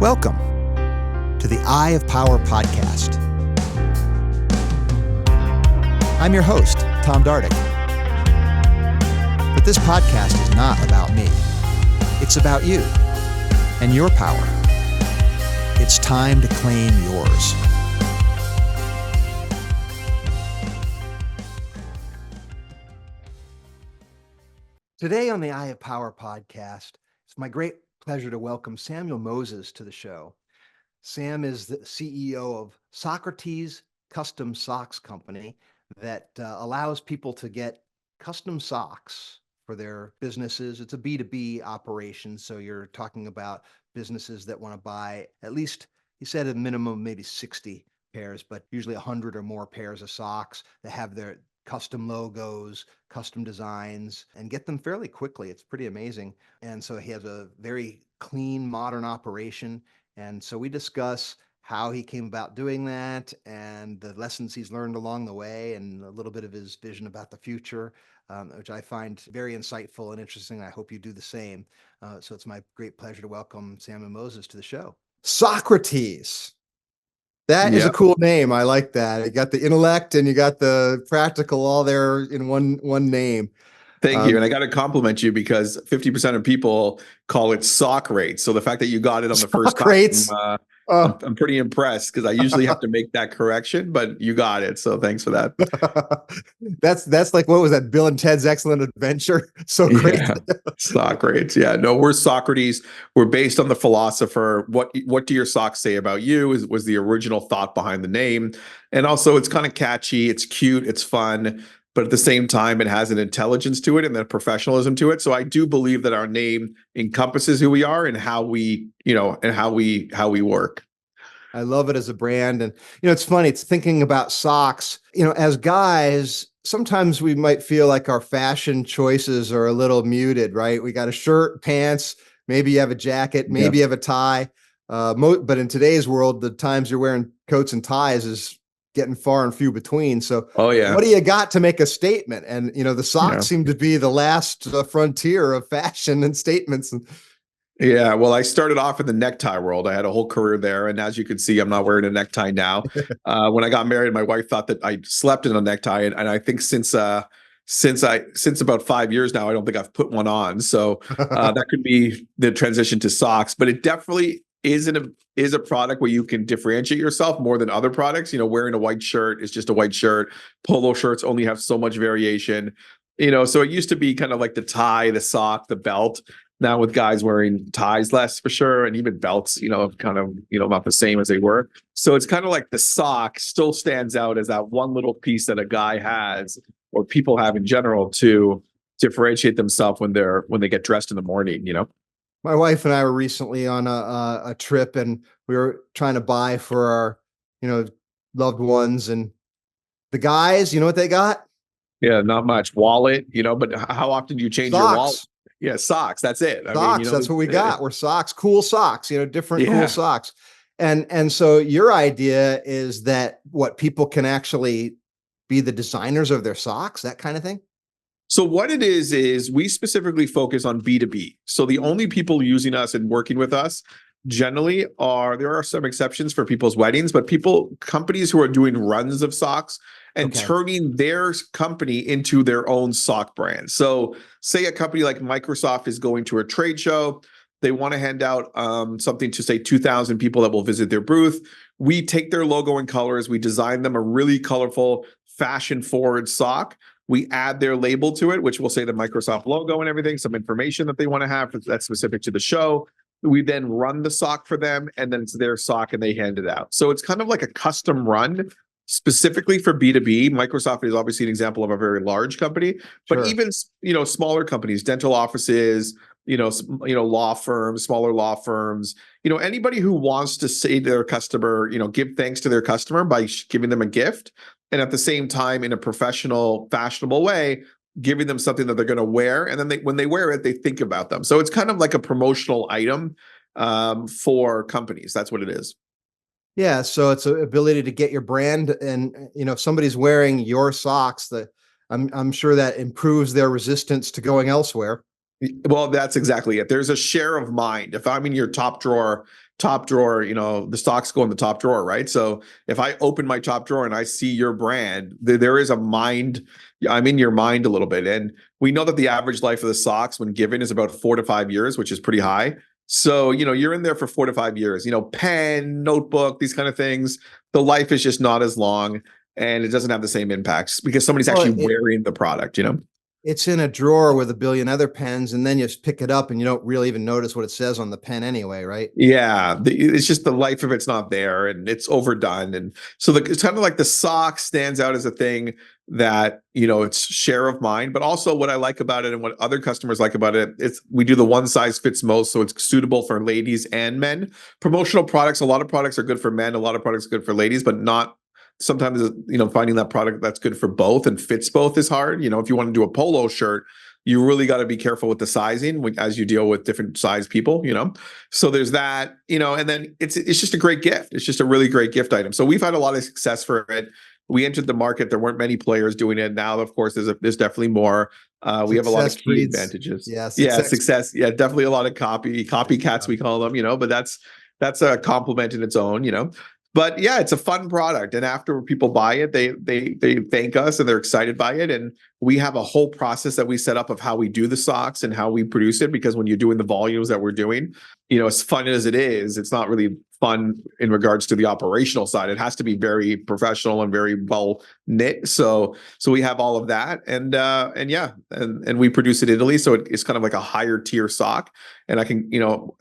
Welcome to the Eye of Power podcast. I'm your host, Tom Dardick. But this podcast is not about me. It's about you and your power. It's time to claim yours. Today on the Eye of Power podcast, it's my great pleasure to welcome Samuel Moses to the show. Sam is the CEO of Socrates Custom Socks Company that allows people to get custom socks for their businesses. It's a B2B operation, so you're talking about businesses that want to buy at least, he said, a minimum maybe 60 pairs, but usually 100 or more pairs of socks that have their custom logos, custom designs, and get them fairly quickly. It's pretty amazing. And so he has a very clean, modern operation. And so we discuss how he came about doing that and the lessons he's learned along the way and a little bit of his vision about the future, which I find very insightful and interesting. I hope you do the same. So it's my great pleasure to welcome Samuel Moses to the show. Socrates. That is a cool name. I like that. You got the intellect and you got the practical all there in one name. Thank you. And I got to compliment you because 50% of people call it Socrates. So the fact that you got it on the first time, I'm pretty impressed because I usually have to make that correction, but you got it. So thanks for that. That's like, what was that? Bill and Ted's Excellent Adventure. So great. Yeah, Socrates. Yeah, no, we're Socrates. We're based on the philosopher. What do your socks say about you was the original thought behind the name. And also it's kind of catchy. It's cute. It's fun. But at the same time, it has an intelligence to it and a professionalism to it. So I do believe that our name encompasses who we are and how we, how we work. I love it as a brand. And, it's funny, it's thinking about socks, as guys, sometimes we might feel like our fashion choices are a little muted, right? We got a shirt, pants, maybe you have a jacket, maybe you have a tie. But in today's world, the times you're wearing coats and ties is getting far and few between. So what do you got to make a statement? And, the socks seem to be the last frontier of fashion and statements. Yeah, well, I started off in the necktie world. I had a whole career there. And as you can see, I'm not wearing a necktie now. When I got married, my wife thought that I slept in a necktie. And I think since about 5 years now, I don't think I've put one on. So that could be the transition to socks. But it definitely is a product where you can differentiate yourself more than other products. Wearing a white shirt is just a white shirt. Polo shirts only have so much variation. So it used to be kind of like the tie, the sock, the belt. Now with guys wearing ties less for sure, and even belts, kind of, not the same as they were. So it's kind of like the sock still stands out as that one little piece that a guy has or people have in general to differentiate themselves when they get dressed in the morning, My wife and I were recently on a trip and we were trying to buy for our, loved ones, and the guys, you know what they got? Yeah, not much. Wallet, but how often do you change your wallet? Yeah, socks. That's it. Socks. That's what we got. We're socks, cool socks, different cool socks. And so your idea is that what people can actually be the designers of their socks, that kind of thing? So what it is we specifically focus on B2B. So the only people using us and working with us generally there are some exceptions for people's weddings, but companies who are doing runs of socks and turning their company into their own sock brand. So say a company like Microsoft is going to a trade show. They want to hand out something to say 2,000 people that will visit their booth. We take their logo and colors. We design them a really colorful, fashion-forward sock. We add their label to it, which will say the Microsoft logo and everything, some information that they want to have that's specific to the show. We then run the sock for them, and then it's their sock and they hand it out. So it's kind of like a custom run specifically for B2B. Microsoft is obviously an example of a very large company, but even, smaller companies, dental offices, law firms, smaller law firms, anybody who wants to say to their customer, give thanks to their customer by giving them a gift. And at the same time, in a professional, fashionable way, giving them something that they're going to wear. And then when they wear it, they think about them. So it's kind of like a promotional item for companies. That's what it is. Yeah. So it's an ability to get your brand. And, if somebody's wearing your socks, I'm sure that improves their resistance to going elsewhere. Well, that's exactly it. There's a share of mind. If I'm in your top drawer, the stocks go in the top drawer, right? So if I open my top drawer and I see your brand, there is a mind. I'm in your mind a little bit. And we know that the average life of the socks when given is about 4 to 5 years, which is pretty high. So, you're in there for 4 to 5 years, pen, notebook, these kind of things. The life is just not as long and it doesn't have the same impacts because somebody's Well, actually wearing the product. it's in a drawer with a billion other pens, and then you just pick it up and you don't really even notice what it says on the pen anyway, right? Yeah, it's just the life of it's not there and it's overdone. And so it's kind of like the sock stands out as a thing that, it's share of mind, but also what I like about it and what other customers like about it, we do the one size fits most. So it's suitable for ladies and men. Promotional products, a lot of products are good for men, a lot of products are good for ladies, but not sometimes, finding that product that's good for both and fits both is hard. If you want to do a polo shirt, you really got to be careful with the sizing as you deal with different size people. So there's that, and then it's just a great gift. It's just a really great gift item. So we've had a lot of success for it. We entered the market. There weren't many players doing it. Now, of course, there's definitely more. We have a lot of key advantages. Yeah, Yeah, success. Yeah, definitely a lot of copycats, we call them, but that's a compliment in its own. But yeah, it's a fun product. And after people buy it, they thank us and they're excited by it. And we have a whole process that we set up of how we do the socks and how we produce it. Because when you're doing the volumes that we're doing, as fun as it is, it's not really fun in regards to the operational side. It has to be very professional and very well knit. So we have all of that, and yeah, and we produce it in Italy. So it's kind of like a higher tier sock. And I can,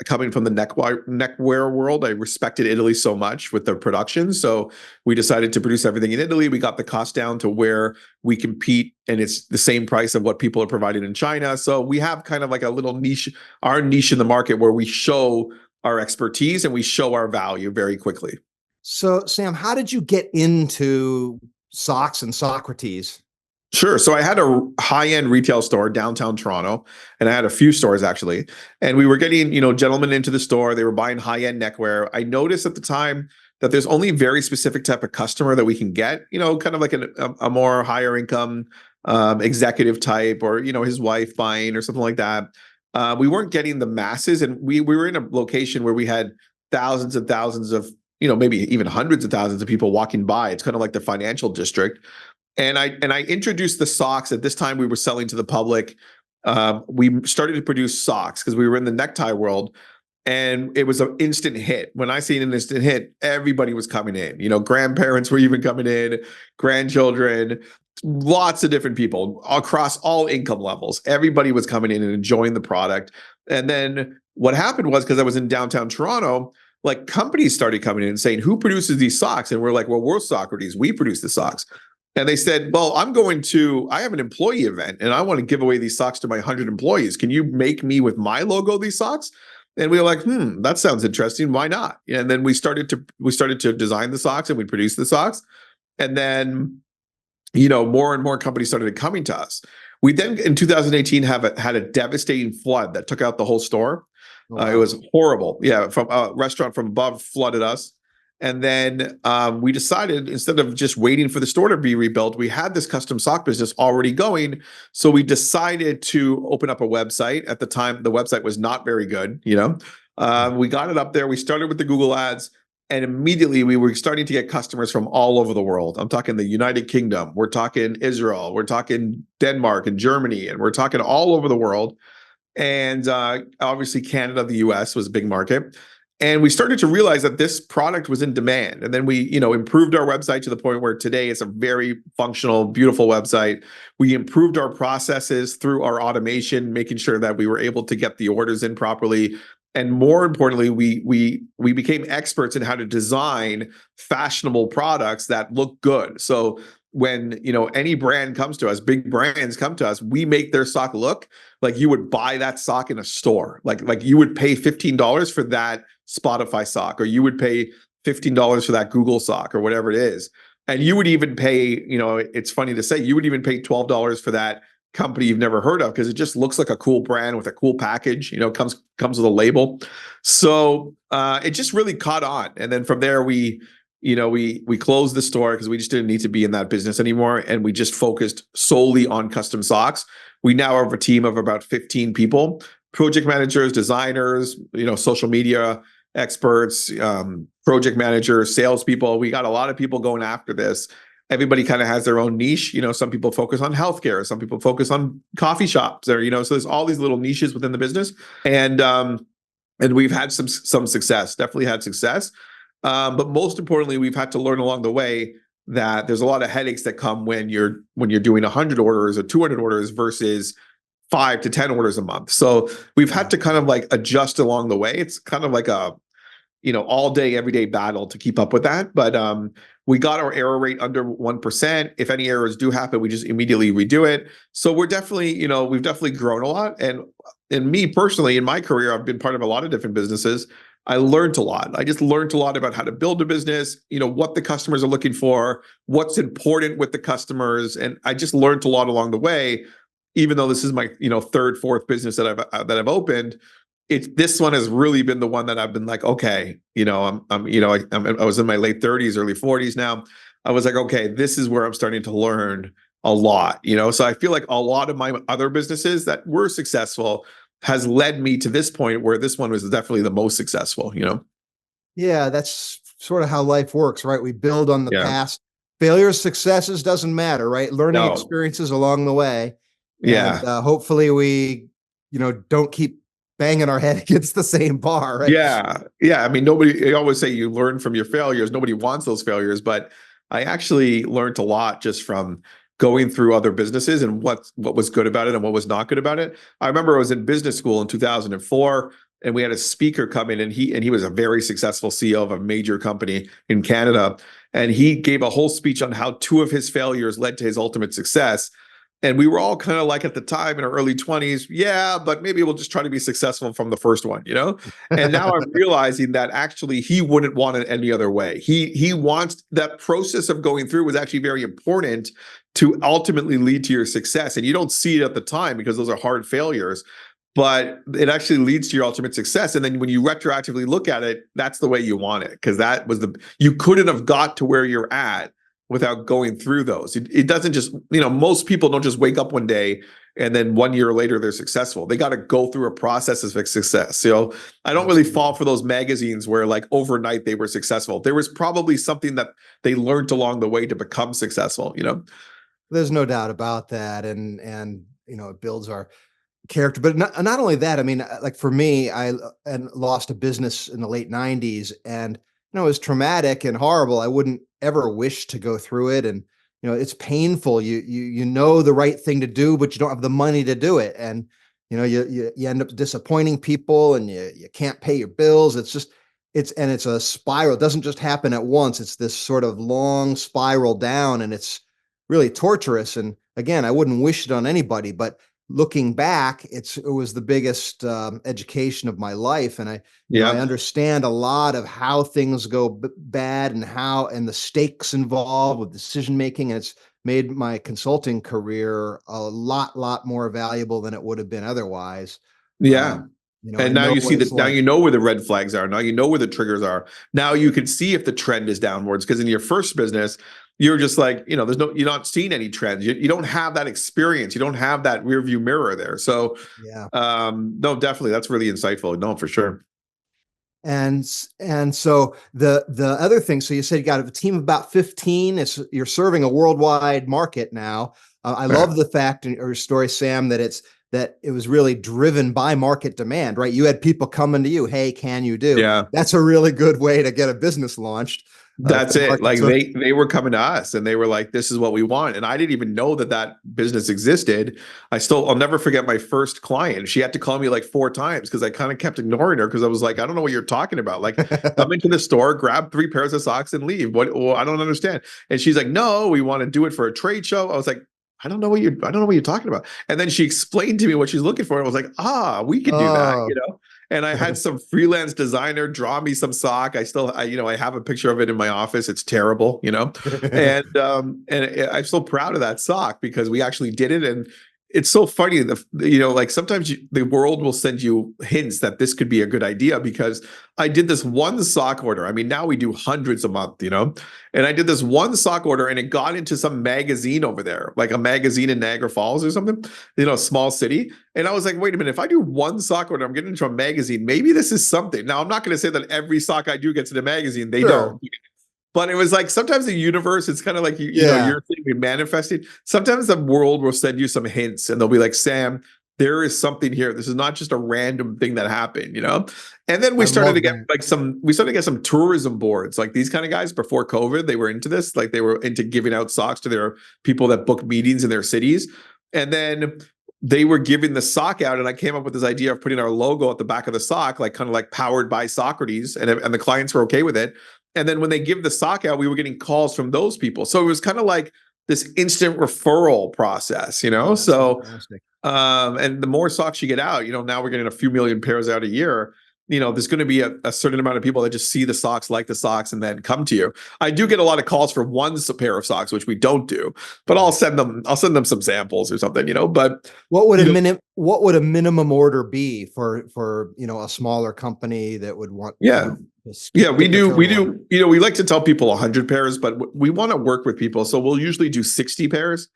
coming from the neckwear world, I respected Italy so much with the production. So we decided to produce everything in Italy. We got the cost down to where we compete, and it's the same price of what people are providing in China. So we have kind of like a little niche, our niche in the market where we show our expertise and we show our value very quickly. So, Sam, how did you get into socks and Socrates? Sure. So I had a high-end retail store downtown Toronto, and I had a few stores actually. And we were getting, gentlemen into the store. They were buying high-end neckwear. I noticed at the time that there's only very specific type of customer that we can get, kind of like a more higher income executive type, or, his wife buying or something like that. We weren't getting the masses, and we were in a location where we had thousands and thousands of, maybe even hundreds of thousands of people walking by. It's kind of like the financial district. And I introduced the socks. At this time, we were selling to the public. We started to produce socks because we were in the necktie world, and it was an instant hit. When I say an instant hit, everybody was coming in. Grandparents were even coming in, grandchildren, lots of different people across all income levels. Everybody was coming in and enjoying the product. And then what happened was, because I was in downtown Toronto, like companies started coming in and saying, "Who produces these socks?" And we're like, "Well, we're Socrates. We produce the socks." And they said, "Well, I have an employee event and I want to give away these socks to my 100 employees. Can you make me with my logo these socks?" And we were like, that sounds interesting. Why not? And then we started to design the socks, and we produced the socks. And then, more and more companies started coming to us. We then in 2018 had a devastating flood that took out the whole store. Oh, wow. It was horrible. Yeah, from a restaurant from above flooded us. And then we decided, instead of just waiting for the store to be rebuilt, we had this custom sock business already going. So we decided to open up a website. At the time, the website was not very good. We got it up there. We started with the Google ads, and immediately we were starting to get customers from all over the world. I'm talking the United Kingdom. We're talking Israel. We're talking Denmark and Germany, and we're talking all over the world. And obviously Canada, the US was a big market. And we started to realize that this product was in demand. And then we, improved our website to the point where today it's a very functional, beautiful website. We improved our processes through our automation, making sure that we were able to get the orders in properly. And more importantly, we became experts in how to design fashionable products that look good. So when any brand comes to us, big brands come to us, we make their sock look like you would buy that sock in a store. Like you would pay $15 for that Spotify sock, or you would pay $15 for that Google sock, or whatever it is. And you would even pay, it's funny to say, you would even pay $12 for that company you've never heard of, because it just looks like a cool brand with a cool package, comes with a label. So it just really caught on. And then from there, we closed the store because we just didn't need to be in that business anymore. And we just focused solely on custom socks. We now have a team of about 15 people, project managers, designers, social media experts, project managers, salespeople. We got a lot of people going after this. Everybody kind of has their own niche. Some people focus on healthcare, some people focus on coffee shops, or so there's all these little niches within the business, and we've had some success. Definitely had success, but most importantly, we've had to learn along the way that there's a lot of headaches that come when you're doing 100 orders or 200 orders versus 5 to 10 orders a month. So we've had to kind of like adjust along the way. It's kind of like a all day, everyday battle to keep up with that. But we got our error rate under 1%. If any errors do happen, we just immediately redo it. So we're definitely, we've definitely grown a lot. And me personally, in my career, I've been part of a lot of different businesses. I learned a lot. I just learned a lot about how to build a business, what the customers are looking for, what's important with the customers. And I just learned a lot along the way, even though this is my, third, fourth business that I've opened. This one has really been the one that I've been like, okay, I was in my late 30s, early 40s now. I was like, okay, this is where I'm starting to learn a lot, So I feel like a lot of my other businesses that were successful has led me to this point where this one was definitely the most successful, Yeah, that's sort of how life works, right? We build on the Yeah. past. Failures, successes doesn't matter, right? Learning No. experiences along the way. Yeah. And hopefully we, don't keep banging our head against the same bar, right? Yeah. I mean, I always say you learn from your failures. Nobody wants those failures, but I actually learned a lot just from going through other businesses and what was good about it and what was not good about it. I remember I was in business school in 2004, and we had a speaker come in, and he was a very successful CEO of a major company in Canada. And he gave a whole speech on how 2 of his failures led to his ultimate success. And we were all kind of like, at the time in our early 20s, yeah, but maybe we'll just try to be successful from the first one, And now I'm realizing that actually he wouldn't want it any other way. He wants that process of going through was actually very important to ultimately lead to your success. And you don't see it at the time because those are hard failures, but it actually leads to your ultimate success. And then when you retroactively look at it, that's the way you want it, because that was you couldn't have got to where you're at without going through those. It doesn't just, most people don't just wake up one day and then 1 year later they're successful. They got to go through a process of success. So I don't really fall for those magazines where like overnight they were successful. There was probably something that they learned along the way to become successful, There's no doubt about that. And it builds our character. But not only that, I mean, like for me, I lost a business in the late 90s, and it was traumatic and horrible. I wouldn't ever wish to go through it. And, it's painful. You know the right thing to do, but you don't have the money to do it. And, you end up disappointing people, and you can't pay your bills. It's a spiral. It doesn't just happen at once. It's this sort of long spiral down, and it's really torturous. And again, I wouldn't wish it on anybody, but looking back, it was the biggest education of my life. And I understand a lot of how things go bad, and the stakes involved with decision making. And it's made my consulting career a lot more valuable than it would have been otherwise. Yeah. And now you see that, now like. you know where the red flags are. Now you know where the triggers are. Now you can see if the trend is downwards, because in your first business, you're just like, you're not seeing any trends. You don't have that experience. You don't have that rear view mirror there. So Yeah. no, definitely. That's really insightful. No, for sure. And so the other thing, so you said you got a team of about 15. You're serving a worldwide market now. I love the fact in your story, Sam, that it was really driven by market demand, right? You had people coming to you, hey, can you do? Yeah. That's a really good way to get a business launched. That's it. Like they were coming to us and they were like, this is what we want. And I didn't even know that business existed. I'll never forget my first client. She had to call me like 4 times because I kind of kept ignoring her, because I was like, I don't know what you're talking about. Like, come into the store, grab 3 pairs of socks and leave. Well, I don't understand. And she's like, no, we want to do it for a trade show. I was like, I don't know what you're talking about. And then she explained to me what she's looking for. And I was like, we could do that, And I had some freelance designer draw me some sock. I have a picture of it in my office. It's terrible, and I'm so proud of that sock because we actually did it. And it's so funny. Like sometimes the world will send you hints that this could be a good idea, because I did this one sock order. I mean, now we do hundreds a month, and I did this one sock order and it got into some magazine over there, like a magazine in Niagara Falls or something, small city. And I was like, wait a minute, if I do one sock order, I'm getting into a magazine. Maybe this is something. Now, I'm not going to say that every sock I do gets in a magazine. They don't. But it was like sometimes the universe, it's kind of like, you're thinking manifesting. Sometimes the world will send you some hints and they'll be like, Sam, there is something here. This is not just a random thing that happened, And then we started to get some tourism boards, like these kind of guys before COVID, they were into this, like they were into giving out socks to their people that book meetings in their cities. And then they were giving the sock out, and I came up with this idea of putting our logo at the back of the sock, like kind of like powered by Socrates, and the clients were okay with it. And then when they give the sock out, we were getting calls from those people. So it was kind of like this instant referral process, So, fantastic. And the more socks you get out, now we're getting a few million pairs out a year. There's going to be a certain amount of people that just see the socks, like the socks, and then come to you. I do get a lot of calls for one pair of socks, which we don't do, but I'll send them some samples or something, But what would a minimum order be for a smaller company that would want? Yeah, we do. We like to tell people 100 pairs, but we want to work with people. So we'll usually do 60 pairs.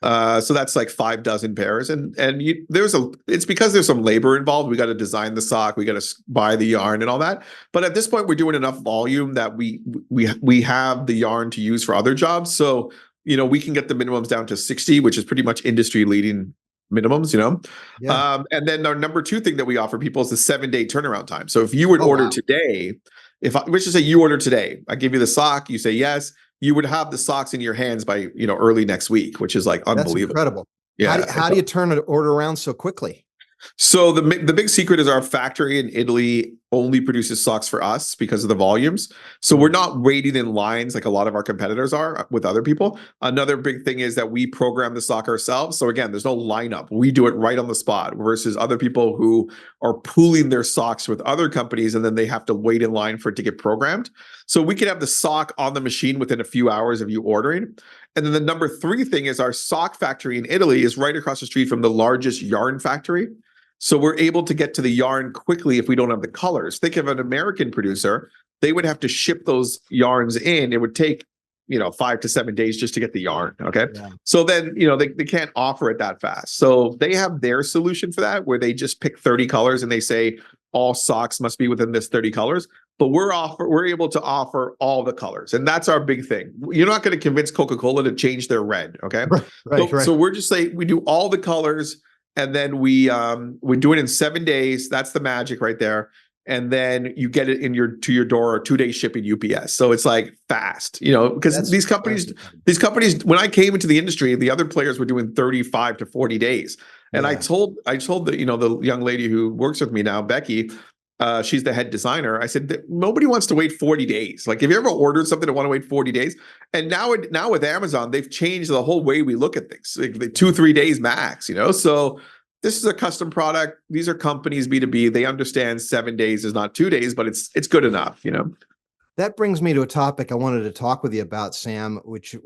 So that's like 5 dozen pairs. It's because there's some labor involved. We got to design the sock, we got to buy the yarn and all that. But at this point, we're doing enough volume that we have the yarn to use for other jobs. So, we can get the minimums down to 60, which is pretty much industry leading minimums, And then our number 2 thing that we offer people is the 7-day turnaround time. So if you would order today, let's just say you order today, I give you the sock, you say yes, you would have the socks in your hands by, early next week, which is like unbelievable. That's incredible. Yeah. How do you turn an order around so quickly? So the big secret is our factory in Italy only produces socks for us because of the volumes. So we're not waiting in lines like a lot of our competitors are with other people. Another big thing is that we program the sock ourselves. So again, there's no lineup. We do it right on the spot versus other people who are pooling their socks with other companies and then they have to wait in line for it to get programmed. So we can have the sock on the machine within a few hours of you ordering. And then the number 3 thing is our sock factory in Italy is right across the street from the largest yarn factory. So we're able to get to the yarn quickly if we don't have the colors. Think of an American producer, they would have to ship those yarns in. It would take, 5 to 7 days just to get the yarn. Okay. Yeah. So then, they can't offer it that fast. So they have their solution for that, where they just pick 30 colors and they say all socks must be within this 30 colors. But we're able to offer all the colors. And that's our big thing. You're not going to convince Coca-Cola to change their red. Okay. Right. So we're just saying we do all the colors. And then we do it in 7 days. That's the magic right there. And then you get it to your door, or 2-day shipping UPS. So it's like fast, because these companies, when I came into the industry, the other players were doing 35 to 40 days. And I told the, the young lady who works with me now, Becky, she's the head designer. I said, nobody wants to wait 40 days. Like, have you ever ordered something and want to wait 40 days? And now with Amazon, they've changed the whole way we look at things, like 2-3 days max, So this is a custom product. These are companies, B2B. They understand 7 days is not 2 days, but it's good enough, That brings me to a topic I wanted to talk with you about, Sam, which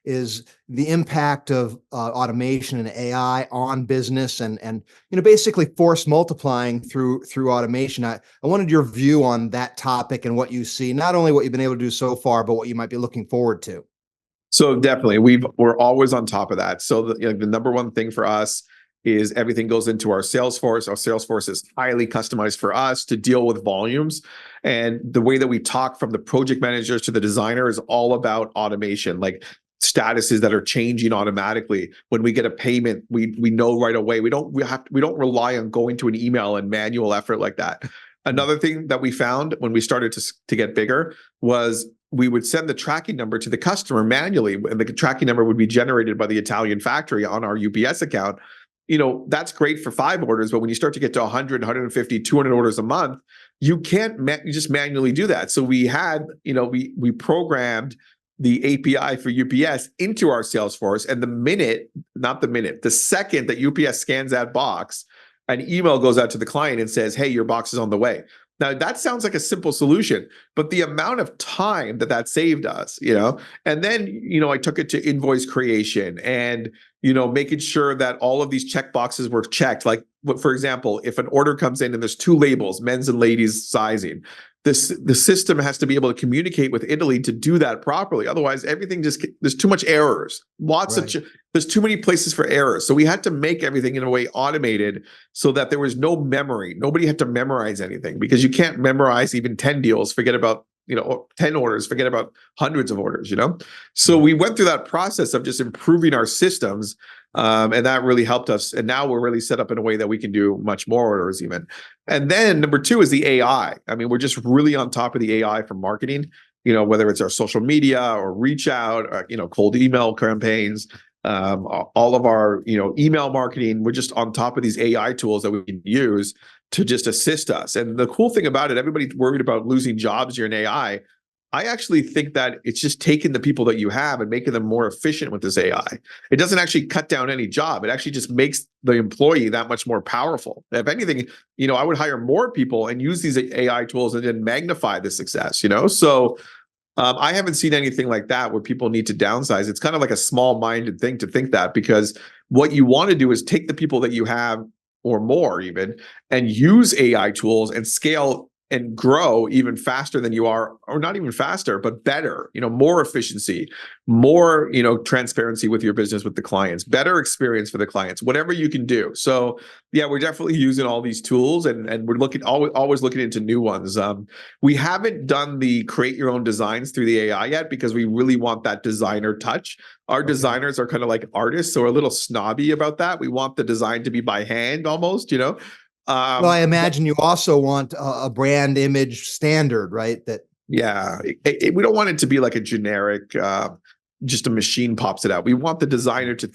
is the impact of automation and AI on business, and basically force multiplying through automation. I wanted your view on that topic and what you see, not only what you've been able to do so far, but what you might be looking forward to. So definitely, we're always on top of that. So the number one thing for us is everything goes into our Salesforce. Our Salesforce is highly customized for us to deal with volumes. And the way that we talk from the project managers to the designer is all about automation, like statuses that are changing automatically. When we get a payment, we know right away. We don't rely on going to an email and manual effort like that. Another thing that we found when we started to get bigger was we would send the tracking number to the customer manually, and the tracking number would be generated by the Italian factory on our UPS account. That's great for 5 orders, but when you start to get to 100, 150, 200 orders a month, you can't you just manually do that. So we had, we programmed the API for UPS into our Salesforce, and the second that UPS scans that box, an email goes out to the client and says, hey, your box is on the way. Now, that sounds like a simple solution, but the amount of time that saved us, and then, I took it to invoice creation and, making sure that all of these check boxes were checked. Like, for example, if an order comes in and there's two labels, men's and ladies sizing, the system has to be able to communicate with Italy to do that properly. Otherwise, everything there's too much errors. There's too many places for errors. So we had to make everything in a way automated so that there was no memory. Nobody had to memorize anything, because you can't memorize even 10 deals. Forget about 10 orders, forget about hundreds of orders, So we went through that process of just improving our systems, and that really helped us. And now we're really set up in a way that we can do much more orders even. And then number two is the AI. I mean, we're just really on top of the AI for marketing, whether it's our social media or reach out, or, cold email campaigns, all of our, email marketing. We're just on top of these AI tools that we can use to just assist us. And the cool thing about it, everybody's worried about losing jobs here in AI. I actually think that it's just taking the people that you have and making them more efficient with this AI. It doesn't actually cut down any job. It actually just makes the employee that much more powerful. If anything, I would hire more people and use these AI tools and then magnify the success, So I haven't seen anything like that where people need to downsize. It's kind of like a small-minded thing to think that, because what you want to do is take the people that you have, or more even, and use AI tools and scale and grow even faster than you are, or not even faster, but better, more efficiency, more, transparency with your business, with the clients, better experience for the clients, whatever you can do. So yeah, we're definitely using all these tools, and we're always looking into new ones. We haven't done the create your own designs through the AI yet, because we really want that designer touch. Our designers are kind of like artists, so we're a little snobby about that. We want the design to be by hand almost, Well, I imagine you also want a brand image standard, right? Yeah, we don't want it to be like a generic, just a machine pops it out. We want the designer to,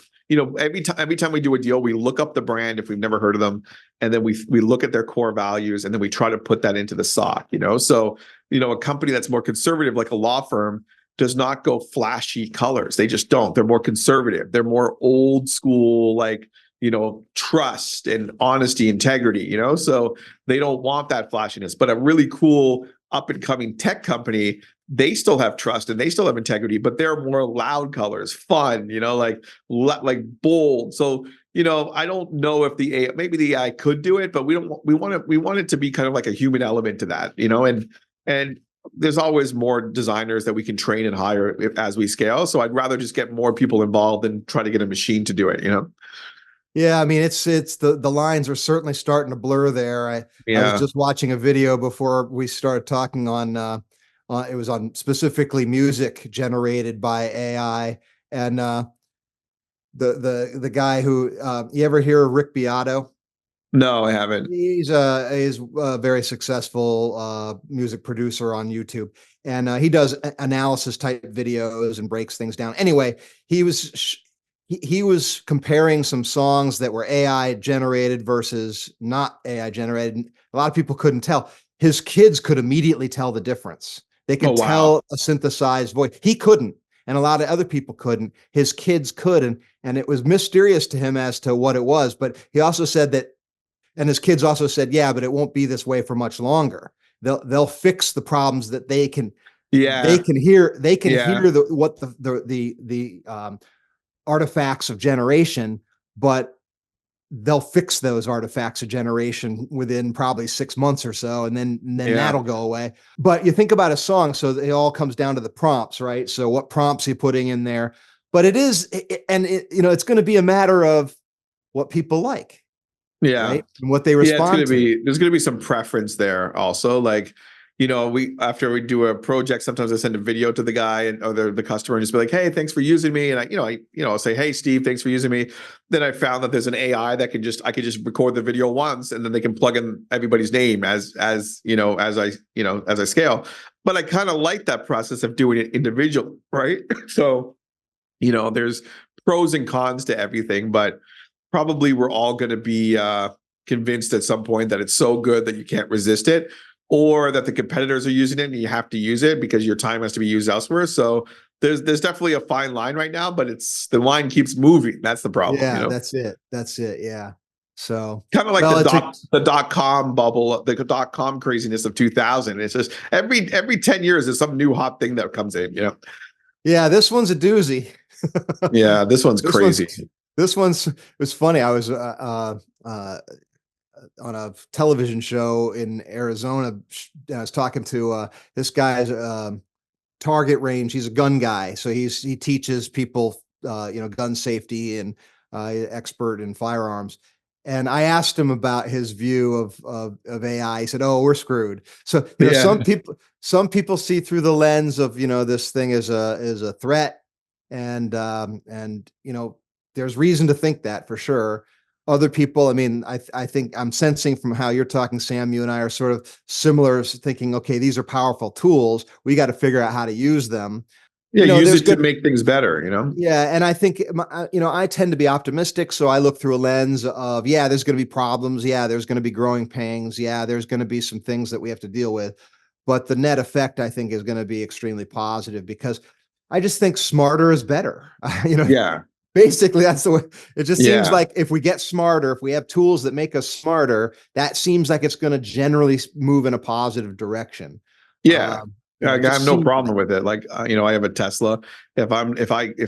every time we do a deal, we look up the brand if we've never heard of them, and then we look at their core values, and then we try to put that into the SOC. So a company that's more conservative, like a law firm, does not go flashy colors. They just don't. They're more conservative. They're more old school, like, trust and honesty, integrity, so they don't want that flashiness. But a really cool up and coming tech company, they still have trust and they still have integrity, but they're more loud colors, fun, like bold. So, I don't know if maybe the AI could do it, but we want it to be kind of like a human element to that, and there's always more designers that we can train and hire as we scale. So I'd rather just get more people involved than try to get a machine to do it, Yeah, I mean, it's the lines are certainly starting to blur there. I was just watching a video before we started talking on it was on specifically music generated by AI, and the guy who you ever hear of Rick Beato? No, I haven't. He's a very successful music producer on YouTube, and he does analysis type videos and breaks things down. Anyway, he was comparing some songs that were AI generated versus not AI generated. A lot of people couldn't tell. His kids could immediately tell the difference. They could tell a synthesized voice. He couldn't, and a lot of other people couldn't. His kids could, and it was mysterious to him as to what it was. But he also said that, and his kids also said, "Yeah, but it won't be this way for much longer. They'll fix the problems that they can." Yeah, they can hear the artifacts of generation, but they'll fix those artifacts of generation within probably 6 months or so, and then that'll go away. But you think about a song, so it all comes down to the prompts, right? So what prompts you're putting in there, but it's going to be a matter of what people like, right? And what they respond to. There's going to be some preference there also, like, after we do a project, sometimes I send a video to the guy or the customer and just be like, "Hey, thanks for using me." And I'll say, "Hey, Steve, thanks for using me." Then I found that there's an AI that I could just record the video once, and then they can plug in everybody's name as I scale. But I kind of like that process of doing it individually, right? So, there's pros and cons to everything, but probably we're all going to be convinced at some point that it's so good that you can't resist it, or that the competitors are using it and you have to use it because your time has to be used elsewhere. So there's definitely a fine line right now, but the line keeps moving. That's the problem. Yeah, that's it. Yeah. So kind of like the dot-com bubble, the dot-com craziness of 2000. It's just every 10 years there's some new hot thing that comes in, Yeah, this one's a doozy. Yeah, this one's crazy. This one's it was funny. I was on a television show in Arizona. I was talking to this guy's target range. He's a gun guy, so he teaches people gun safety and expert in firearms. And I asked him about his view of AI. He said, "Oh, we're screwed." So Yeah. some people see through the lens of this thing is a threat, and there's reason to think that for sure. Other people, I mean, I think I'm sensing from how you're talking, Sam, you and I are sort of similar, thinking, okay, these are powerful tools. We got to figure out how to use them. Yeah, use There's it to good, make things better, yeah, and I think I tend to be optimistic, so I look through a lens of, yeah, there's going to be problems, yeah, there's going to be growing pains, yeah, there's going to be some things that we have to deal with, but the net effect I think is going to be extremely positive because I just think smarter is better. Yeah. Basically, that's the way it just seems Yeah. like. If we get smarter, if we have tools that make us smarter, that seems like it's going to generally move in a positive direction. Yeah. I It have just no seems problem with it. Like, I have a Tesla. If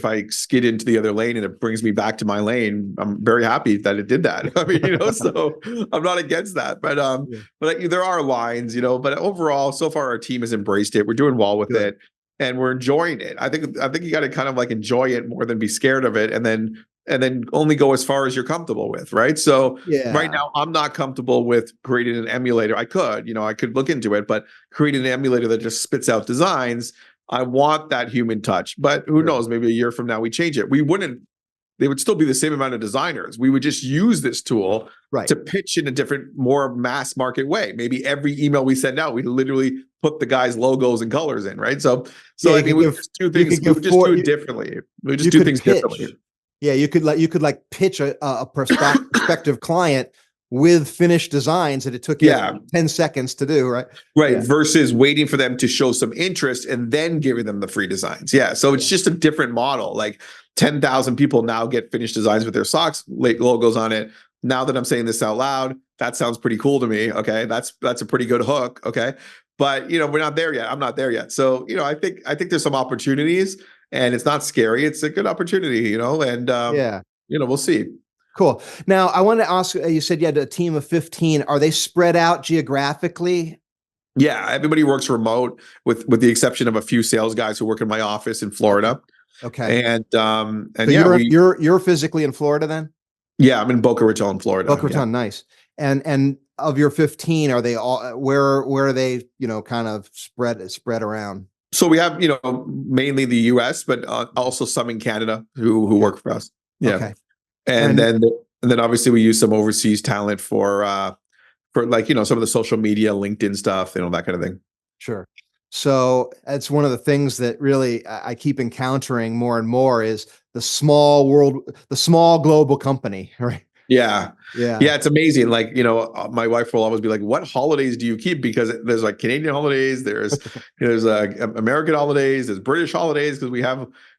I skid into the other lane and it brings me back to my lane, I'm very happy that it did that. I mean, so I'm not against that. yeah, But there are lines, but overall, so far our team has embraced it. We're doing well with good. it and we're enjoying it. I think you got to kind of like enjoy it more than be scared of it, and then only go as far as you're comfortable with, right? So right Yeah, now, I'm not comfortable with creating an emulator. I could look into it, but creating an emulator that just spits out designs, I want that human touch. But who sure. knows? Maybe a year from now we change it. They would still be the same amount of designers. We would just use this tool Right. to pitch in a different, more mass market way. Maybe every email we send out, we literally put the guys' logos and colors in, right? So Yeah, I mean, we would just do you things. could We give would just four. do it differently. We would just You do could things differently. pitch. Yeah, you could pitch a prospective client with finished designs that it took you Yeah. 10 seconds to do, right? Right. Yeah. Versus waiting for them to show some interest and then giving them the free designs. Yeah. So it's Yeah. just a different model. Like 10,000 people now get finished designs with their socks logos on it. Now that I'm saying this out loud, that sounds pretty cool to me. Okay. That's a pretty good hook. Okay. But we're not there yet. I'm not there yet. So, I think there's some opportunities and it's not scary. It's a good opportunity, and Yeah. we'll see. Cool. Now, I want to ask, you said you had a team of 15. Are they spread out geographically? Yeah, everybody works remote with the exception of a few sales guys who work in my office in Okay. Florida. Okay. And So yeah, you're physically in Florida then? yeah, I'm in Boca Raton, Florida. Boca Yeah. Raton, nice. And of your 15, are they all where are they, kind of spread around? So we have, mainly the US, but also some in Canada who Okay. work for us. Yeah. Okay. And And then obviously we use some overseas talent for like, some of the social media, LinkedIn stuff, that kind of thing. sure. So it's one of the things that really I keep encountering more and more is the small global company, right? Yeah. Yeah. Yeah, it's amazing. Like, my wife will always be like, "What holidays do you keep?" Because there's like Canadian holidays, there's American holidays, there's British holidays because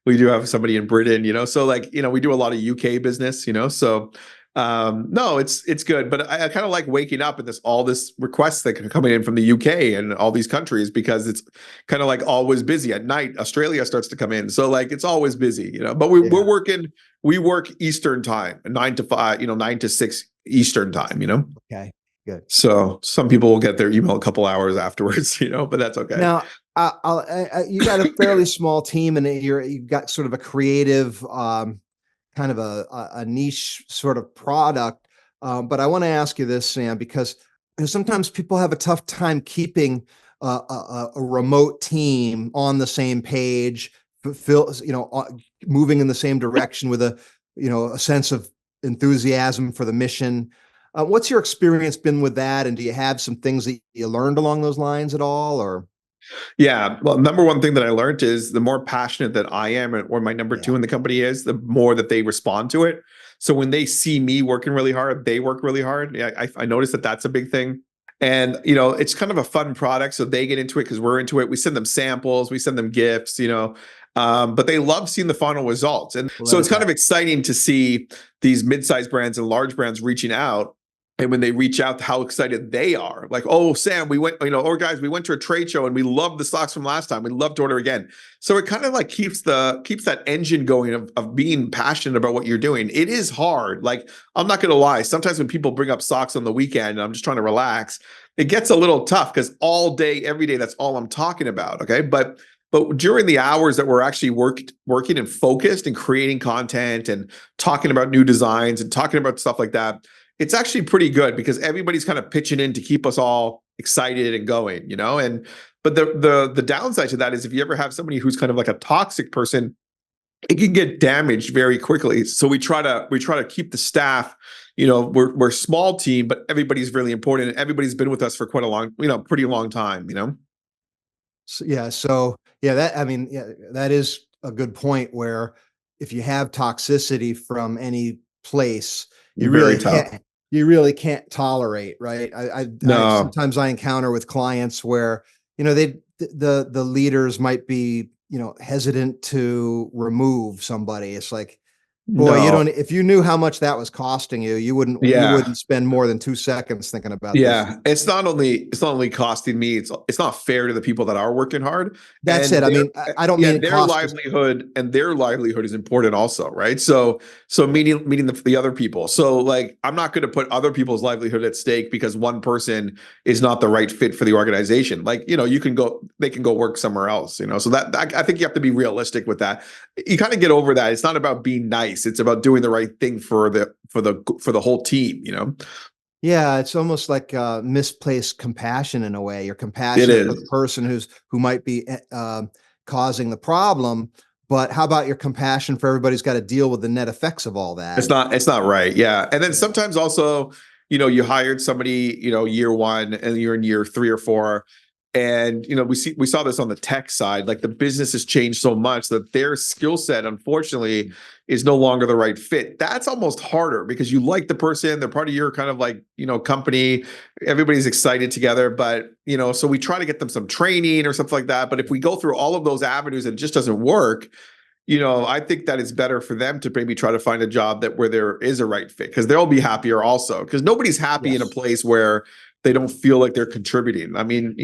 we do have somebody in Britain, So like, we do a lot of UK business, So no, it's good, but I kind of like waking up and all this requests that are coming in from the UK and all these countries because it's kind of like always busy at night. Australia starts to come in, so like it's always busy, But we're Yeah. working. We work Eastern time, 9 to 5, 9 to 6 Eastern time, Okay. Good. So some people will get their email a couple hours afterwards, but that's okay. Now, you got a fairly small team, and you've got sort of a creative, kind of a niche sort of product. But I want to ask you this, Sam, because sometimes people have a tough time keeping a remote team on the same page, moving in the same direction with a sense of enthusiasm for the mission. What's your experience been with that? And do you have some things that you learned along those lines at all, or? Yeah. Well, number one thing that I learned is the more passionate that I am or my number Yeah. two in the company is, the more that they respond to it. So when they see me working really hard, they work really hard. Yeah, I noticed that that's a big thing. And, it's kind of a fun product. So they get into it because we're into it. We send them samples, we send them gifts, but they love seeing the final results. And Well, so that it's is kind of awesome. exciting to see these mid-sized brands and large brands reaching out And when they reach out to how excited they are, like, oh, Sam, we went, or guys, we went to a trade show and we loved the socks from last time. We'd love to order again. So it kind of like keeps that engine going of being passionate about what you're doing. It is hard. Like, I'm not going to lie. Sometimes when people bring up socks on the weekend and I'm just trying to relax, it gets a little tough because all day, every day, that's all I'm talking about. Okay. But during the hours that we're actually working and focused and creating content and talking about new designs and talking about stuff like that, it's actually pretty good because everybody's kind of pitching in to keep us all excited and going, and but the downside to that is if you ever have somebody who's kind of like a toxic person, it can get damaged very quickly. So we try to keep the staff, we're a small team, but everybody's really important and everybody's been with us for quite a long, pretty long time, So that is a good point where if you have toxicity from any place, Very tough. You really can't tolerate, right? No. Sometimes I encounter with clients where, the leaders might be, hesitant to remove somebody. It's like, boy, No. if you knew how much that was costing you, you wouldn't spend more than 2 seconds thinking about this. Yeah, it's not only costing me, it's not fair to the people that are working hard. That's And it. I mean, I don't mean it their costs. livelihood is important also, right? So meeting the other people. So like, I'm not going to put other people's livelihood at stake because one person is not the right fit for the organization. Like, they can go work somewhere else, So that I think you have to be realistic with that. You kind of get over that. It's not about being nice. It's about doing the right thing for the whole team, Yeah, it's almost like misplaced compassion in a way. You're It compassionate for the is. person who might be causing the problem, but how about your compassion for everybody who's got to deal with the net effects of all that? It's not right. Yeah. And then sometimes also, you hired somebody, year one and you're in year 3 or 4. And, we saw this on the tech side, like the business has changed so much that their skill set, unfortunately, is no longer the right fit. That's almost harder because you like the person, they're part of your kind of like, company, everybody's excited together. But, so we try to get them some training or something like that. But if we go through all of those avenues and it just doesn't work, I think that it's better for them to maybe try to find a job where there is a right fit because they'll be happier also. Because nobody's happy in a place where they don't feel like they're contributing. I mean,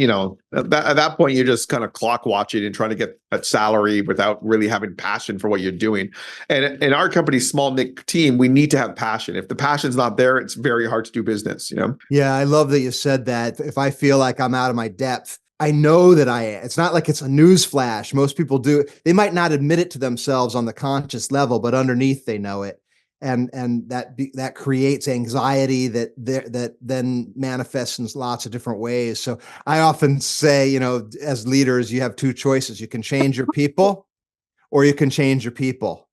at that point, you're just kind of clock watching and trying to get a salary without really having passion for what you're doing. And in our company's small knit team, we need to have passion. If the passion's not there, it's very hard to do business, Yeah, I love that you said that. If I feel like I'm out of my depth, I know that I am. It's not like it's a news flash. Most people do. They might not admit it to themselves on the conscious level, but underneath they know it. And that creates anxiety that then manifests in lots of different ways. So I often say, as leaders, you have 2 choices. You can change your people or you can change your people.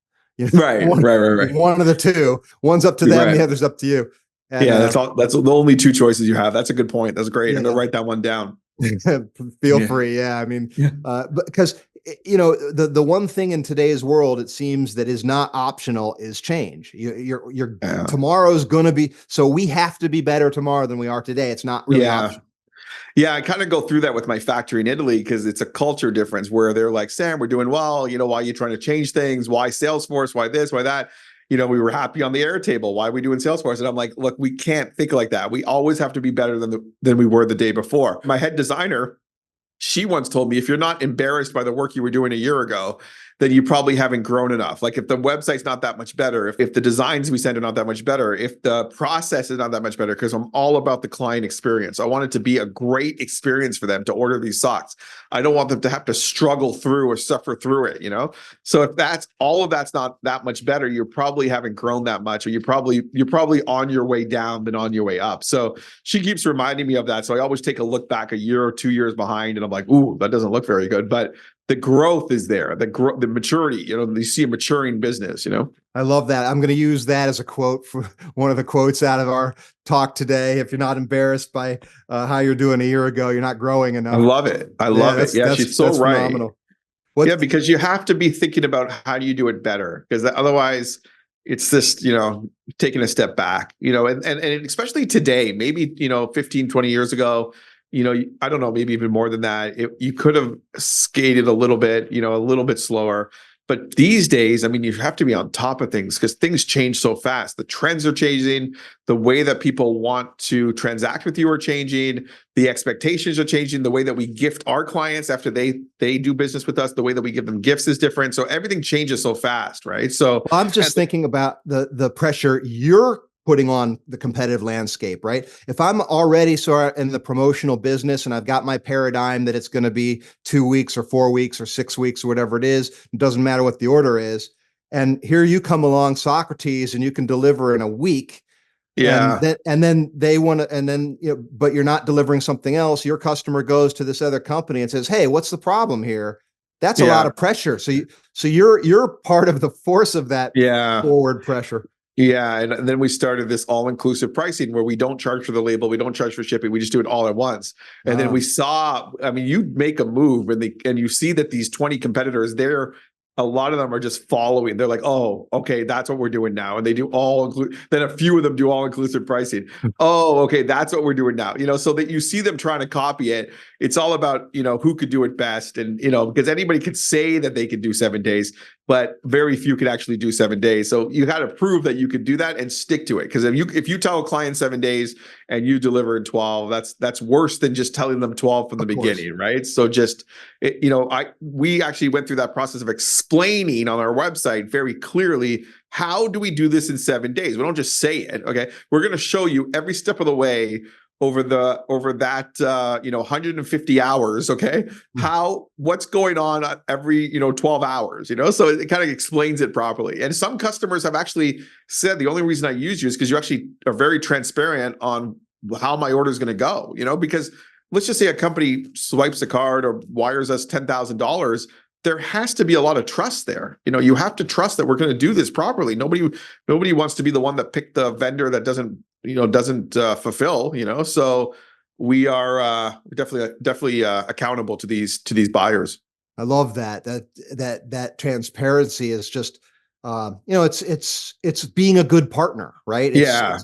Right. One of the two. One's up to them, the other's up to you. And, yeah, that's the only 2 choices you have. That's a good point. That's great. I'm gonna write that one down. Feel free. Yeah. I mean, because the one thing in today's world, it seems that is not optional is change. You're tomorrow's going to be, so we have to be better tomorrow than we are today. It's not really optional. Yeah, I kind of go through that with my factory in Italy because it's a culture difference where they're like, Sam, we're doing well. Why are you trying to change things? Why Salesforce? Why this? Why that? We were happy on the Airtable. Why are we doing Salesforce? And I'm like, look, we can't think like that. We always have to be better than we were the day before. My head designer, she once told me, if you're not embarrassed by the work you were doing a year ago, then you probably haven't grown enough. Like if the website's not that much better, if the designs we send are not that much better, if the process is not that much better, because I'm all about the client experience. I want it to be a great experience for them to order these socks. I don't want them to have to struggle through or suffer through it, So if all of that's not that much better, you probably haven't grown that much, or you're probably on your way down than on your way up. So she keeps reminding me of that. So I always take a look back a year or 2 years behind and I'm like, ooh, that doesn't look very good. But the growth is there, the maturity, you see a maturing business, I love that. I'm going to use that as a quote for one of the quotes out of our talk today. If you're not embarrassed by how you're doing a year ago, you're not growing enough. I love it. I love it. Yeah, she's so right. Phenomenal. Yeah, because you have to be thinking about how do you do it better, because otherwise it's just, taking a step back, and especially today, maybe, 15, 20 years ago, I don't know, maybe even more than that. You could have skated a little bit slower. But these days, I mean, you have to be on top of things because things change so fast. The trends are changing. The way that people want to transact with you are changing. The expectations are changing. The way that we gift our clients after they do business with us, the way that we give them gifts is different. So everything changes so fast, right? So Well, I'm just thinking about the pressure you're putting on the competitive landscape, right? If I'm already sort of in the promotional business and I've got my paradigm that it's going to be 2 weeks or 4 weeks or 6 weeks or whatever it is, it doesn't matter what the order is. And here you come along, Socrates, and you can deliver in a week. yeah, And then they want to, and then, but you're not delivering something else. Your customer goes to this other company and says, "Hey, what's the problem here?" That's a lot yeah, of pressure. So you're part of the force of that yeah. forward pressure. Yeah, and then we started this all-inclusive pricing where we don't charge for the label, we don't charge for shipping, we just do it all at once. And then we saw, I mean, you make a move and you see that these 20 competitors, a lot of them are just following. They're like, oh, okay, that's what we're doing now. And they do all include, then a few of them do all-inclusive pricing. Oh, okay, that's what we're doing now. So that you see them trying to copy it. It's all about, who could do it best. And, because anybody could say that they could do 7 days, but very few could actually do 7 days. So you got to prove that you could do that and stick to it. Because if you tell a client 7 days and you deliver in 12, that's worse than just telling them 12 from the beginning, right? So we actually went through that process of explaining on our website very clearly, how do we do this in 7 days? We don't just say it, okay? We're going to show you every step of the way over that 150 hours, okay, what's going on every 12 hours, so it kind of explains it properly. And some customers have actually said the only reason I use you is because you actually are very transparent on how my order is going to go, because let's just say a company swipes a card or wires us $10,000. There has to be a lot of trust there. You have to trust that we're going to do this properly. Nobody wants to be the one that picked the vendor that doesn't fulfill. So we are definitely accountable to these buyers. I love that transparency is just, it's being a good partner, right? Yeah.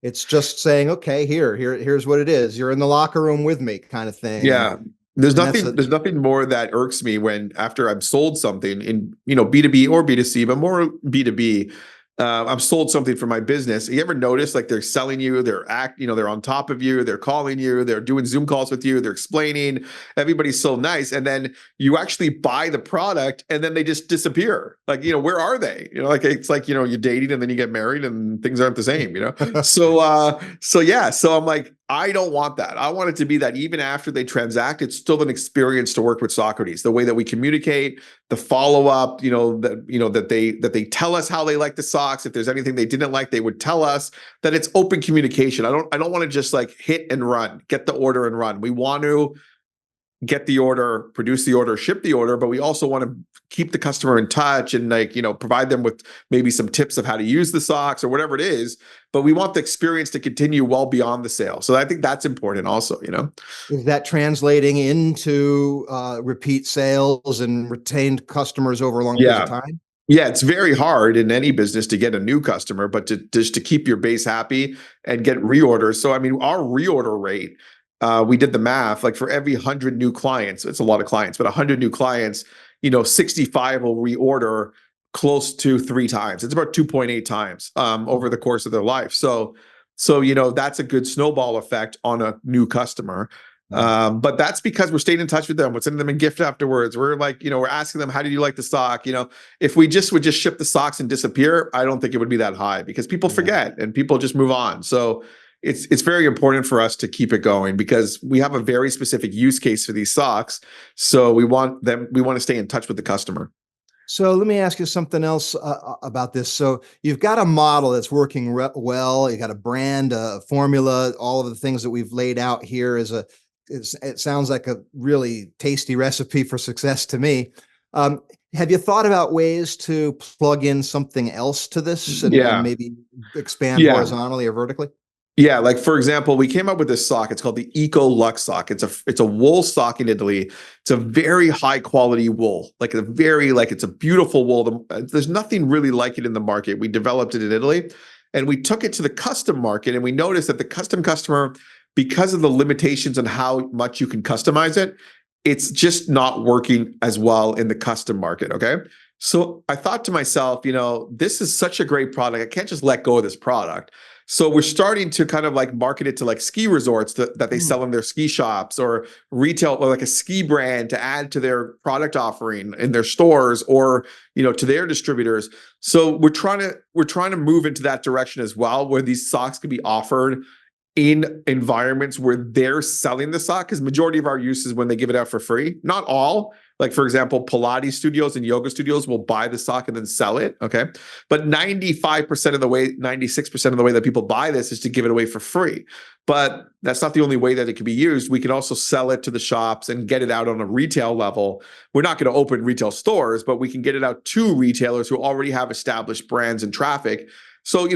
It's just saying, okay, here's what it is. You're in the locker room with me, kind of thing. Yeah. There's nothing more that irks me when after I've sold something in, B2B or B2C, but more B2B, I've sold something for my business. You ever notice like they're selling you, they're on top of you, they're calling you, they're doing Zoom calls with you, they're explaining, everybody's so nice. And then you actually buy the product and then they just disappear. Like, where are they? Like, it's like, you're dating and then you get married and things aren't the same, So I'm like, I don't want that. I want it to be that even after they transact, it's still an experience to work with Socrates. The way that we communicate, the follow-up, that they tell us how they like the socks. If there's anything they didn't like, they would tell us. That it's open communication. I don't want to just like hit and run, get the order and run. We want to get the order, produce the order, ship the order, but we also want to keep the customer in touch and provide them with maybe some tips of how to use the socks or whatever it is. But we want the experience to continue well beyond the sale. So I think that's important also, Is that translating into repeat sales and retained customers over a long period of time? Yeah, it's very hard in any business to get a new customer, but to keep your base happy and get reorders. So, I mean, our reorder rate, we did the math, like for every 100 new clients, it's a lot of clients, but 100 new clients, 65 will reorder close to 3 times. It's about 2.8 times over the course of their life. So that's a good snowball effect on a new customer. But that's because we're staying in touch with them. We're sending them a gift afterwards. We're like, we're asking them, how did you like the sock? If we would just ship the socks and disappear, I don't think it would be that high because people forget and people just move on. So it's very important for us to keep it going because we have a very specific use case for these socks. So we want to stay in touch with the customer. So let me ask you something else about this. So you've got a model that's working well. You got a brand, a formula, all of the things that we've laid out here it sounds like a really tasty recipe for success to me. Have you thought about ways to plug in something else to this and maybe expand horizontally or vertically? Yeah, like for example, we came up with this sock. It's called the Eco Lux sock. It's a wool sock in Italy. It's a very high quality wool, it's a beautiful wool. There's nothing really like it in the market. We developed it in Italy, and we took it to the custom market, and we noticed that the custom customer, because of the limitations on how much you can customize it, it's just not working as well in the custom market. Okay. So I thought to myself, this is such a great product. I can't just let go of this product. So we're starting to kind of like market it to like ski resorts that they Mm, sell in their ski shops, or retail, or like a ski brand to add to their product offering in their stores, or to their distributors. So we're trying to move into that direction as well, where these socks can be offered in environments where they're selling the sock, because majority of our use is when they give it out for free. Not all. Like, for example, Pilates studios and yoga studios will buy the sock and then sell it. Okay. But 95% of the way, 96% of the way that people buy this is to give it away for free. But that's not the only way that it can be used. We can also sell it to the shops and get it out on a retail level. We're not going to open retail stores, but we can get it out to retailers who already have established brands and traffic. So,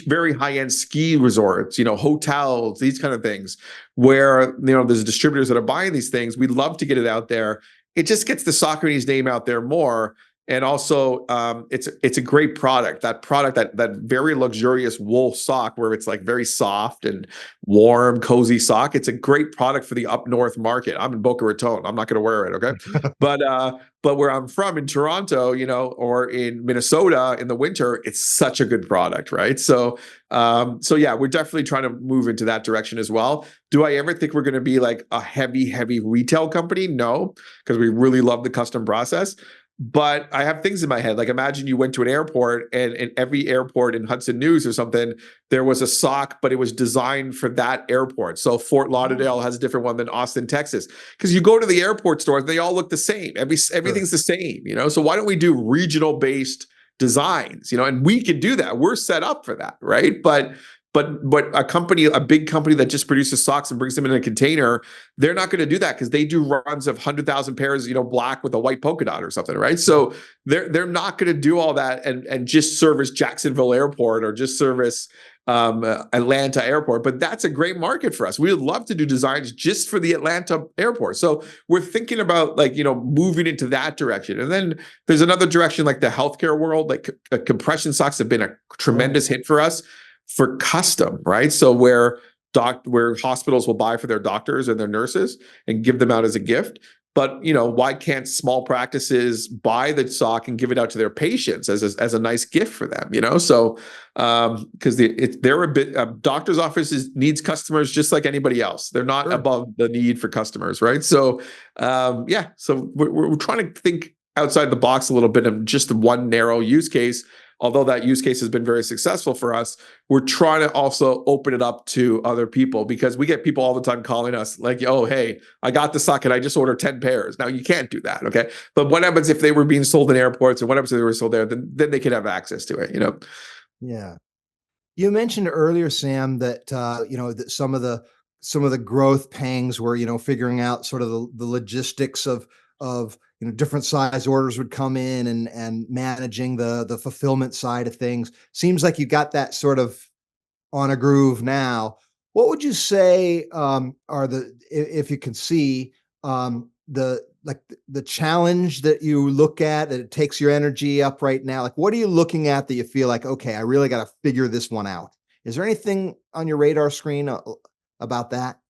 very high-end ski resorts, hotels, these kind of things, where, there's distributors that are buying these things. We'd love to get it out there. It just gets the Socrates name out there more. And also, it's a great product. That product, that very luxurious wool sock, where it's like very soft and warm, cozy sock. It's a great product for the up north market. I'm in Boca Raton. I'm not going to wear it, okay? But where I'm from in Toronto, or in Minnesota in the winter, it's such a good product, right? So yeah, we're definitely trying to move into that direction as well. Do I ever think we're going to be like a heavy retail company? No, because we really love the custom process. But I have things in my head. Like, imagine you went to an airport, and in every airport in Hudson News or something, there was a sock, but it was designed for that airport. So Fort Lauderdale has a different one than Austin, Texas. Because you go to the airport stores, they all look the same. Everything's the same, So why don't we do regional based designs, and we can do that. We're set up for that, right? But a big company that just produces socks and brings them in a container, they're not going to do that, because they do runs of 100,000 pairs, black with a white polka dot or something, right? So they're not going to do all that and just service Jacksonville Airport, or just service Atlanta Airport. But that's a great market for us. We would love to do designs just for the Atlanta Airport. So we're thinking about, like, moving into that direction. And then there's another direction, like the healthcare world. Like, compression socks have been a tremendous hit for us, for custom, right? So where hospitals will buy for their doctors and their nurses and give them out as a gift. But why can't small practices buy the sock and give it out to their patients as a nice gift for them? So because they're a bit, doctor's offices needs customers just like anybody else. They're not above the need for customers, right? So yeah, so we're trying to think outside the box a little bit of just one narrow use case. Although that use case has been very successful for us, we're trying to also open it up to other people, because we get people all the time calling us like, oh, hey, I got the sock and I just ordered 10 pairs. Now, you can't do that, okay? But what happens if they were being sold in airports, or what happens if they were sold there? Then they could have access to it, Yeah. You mentioned earlier, Sam, that that some of the growth pangs were, figuring out sort of the logistics of different size orders would come in, and managing the fulfillment side of things. Seems like you got that sort of on a groove now. What would you say are if you can see the challenge that you look at that it takes your energy up right now? Like, what are you looking at that you feel like, okay, I really got to figure this one out? Is there anything on your radar screen about that?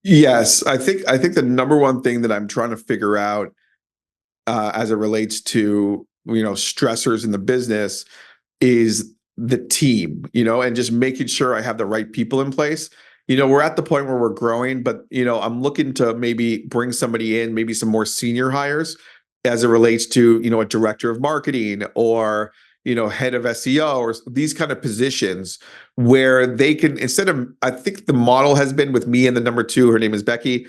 Yes, I think the number one thing that I'm trying to figure out, as it relates to stressors in the business, is the team, and just making sure I have the right people in place. We're at the point where we're growing, but I'm looking to maybe bring somebody in, maybe some more senior hires, as it relates to a director of marketing, or head of SEO, or these kind of positions, where they can, I think the model has been with me and the number two, her name is Becky.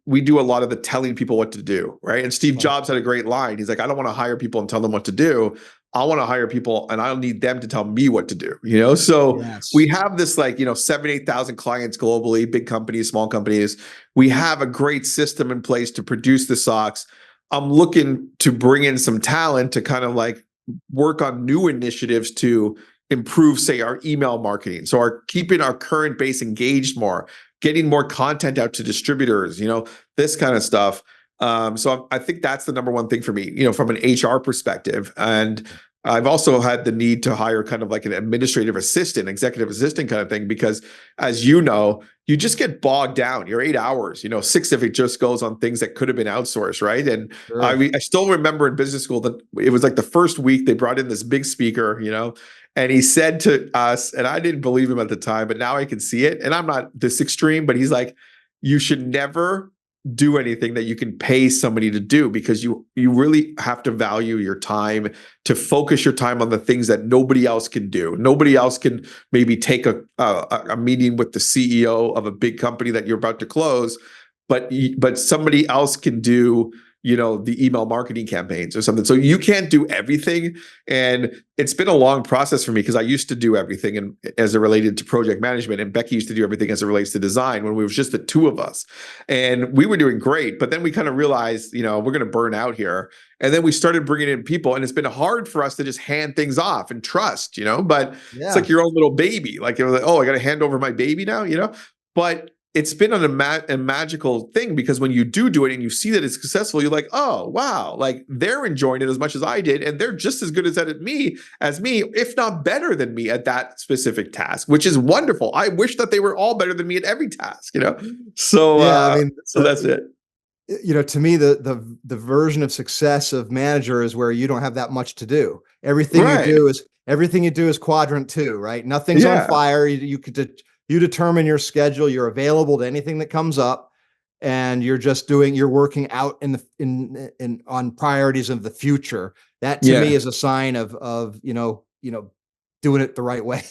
We do a lot of the telling people what to do, right? And Steve Jobs had a great line. He's like, I don't want to hire people and tell them what to do. I want to hire people and I don't need them to tell me what to do, So we have this, like, 7,000-8,000 clients globally, big companies, small companies. We have a great system in place to produce the socks. I'm looking to bring in some talent to kind of like work on new initiatives to improve, say, our email marketing. So keeping our current base engaged more, getting more content out to distributors, this kind of stuff. So I think that's the number one thing for me, from an HR perspective. And I've also had the need to hire kind of like an administrative assistant, executive assistant kind of thing, because as you know, you just get bogged down. You're 8 hours, 6 of it just goes on things that could have been outsourced, right? And Sure. I still remember in business school that it was like the first week they brought in this big speaker, and he said to us, and I didn't believe him at the time, but now I can see it. And I'm not this extreme, but he's like, you should never do anything that you can pay somebody to do, because you really have to value your time, to focus your time on the things that nobody else can do. Nobody else can maybe take a meeting with the CEO of a big company that you're about to close, but somebody else can do the email marketing campaigns or something. So you can't do everything. And it's been a long process for me, because I used to do everything and as it related to project management, and Becky used to do everything as it relates to design when we was just the two of us. And we were doing great, but then we kind of realized, we're going to burn out here. And then we started bringing in people, and it's been hard for us to just hand things off and trust, but it's like Yeah. your own little baby. Like, it was like, oh, I got to hand over my baby now, but it's been a magical thing, because when you do it and you see that it's successful, you're like, oh, wow, like they're enjoying it as much as I did. And they're just as good as me, if not better than me at that specific task, which is wonderful. I wish that they were all better than me at every task, So, Yeah. I mean, so that's it. to me, the version of success of manager is where you don't have that much to do. Right. Everything you do is quadrant two, right? Nothing's on Yeah. fire. You determine your schedule. You're available to anything that comes up, and you're working out in on priorities of the future. That to Yeah. me is a sign of doing it the right way.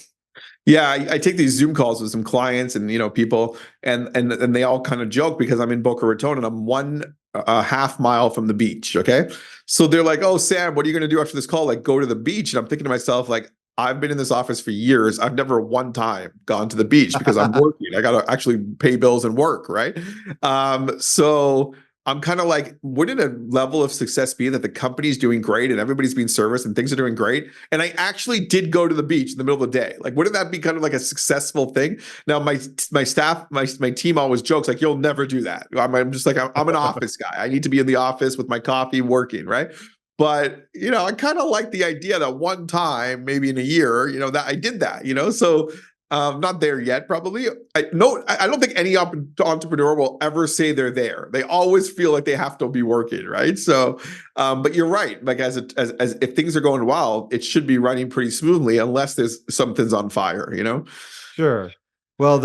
Yeah, I take these Zoom calls with some clients and people, and they all kind of joke, because I'm in Boca Raton and I'm one a half mile from the beach. Okay, so they're like, "Oh, Sam, what are you going to do after this call? Like, go to the beach?" And I'm thinking to myself, like, I've been in this office for years. I've never one time gone to the beach, because I'm working. I got to actually pay bills and work, right? So I'm kind of like, wouldn't a level of success be that the company's doing great and everybody's being serviced and things are doing great? And I actually did go to the beach in the middle of the day. Like, wouldn't that be kind of like a successful thing? Now, my staff, my team always jokes like, you'll never do that. I'm just like, I'm an office guy. I need to be in the office with my coffee working, right? But I kind of like the idea that one time, maybe in a year, that I did that, So not there yet, probably. I don't think any entrepreneur will ever say they're there. They always feel like they have to be working, right? So, but you're right. Like, as if things are going well, it should be running pretty smoothly, unless there's something's on fire. Sure. Well,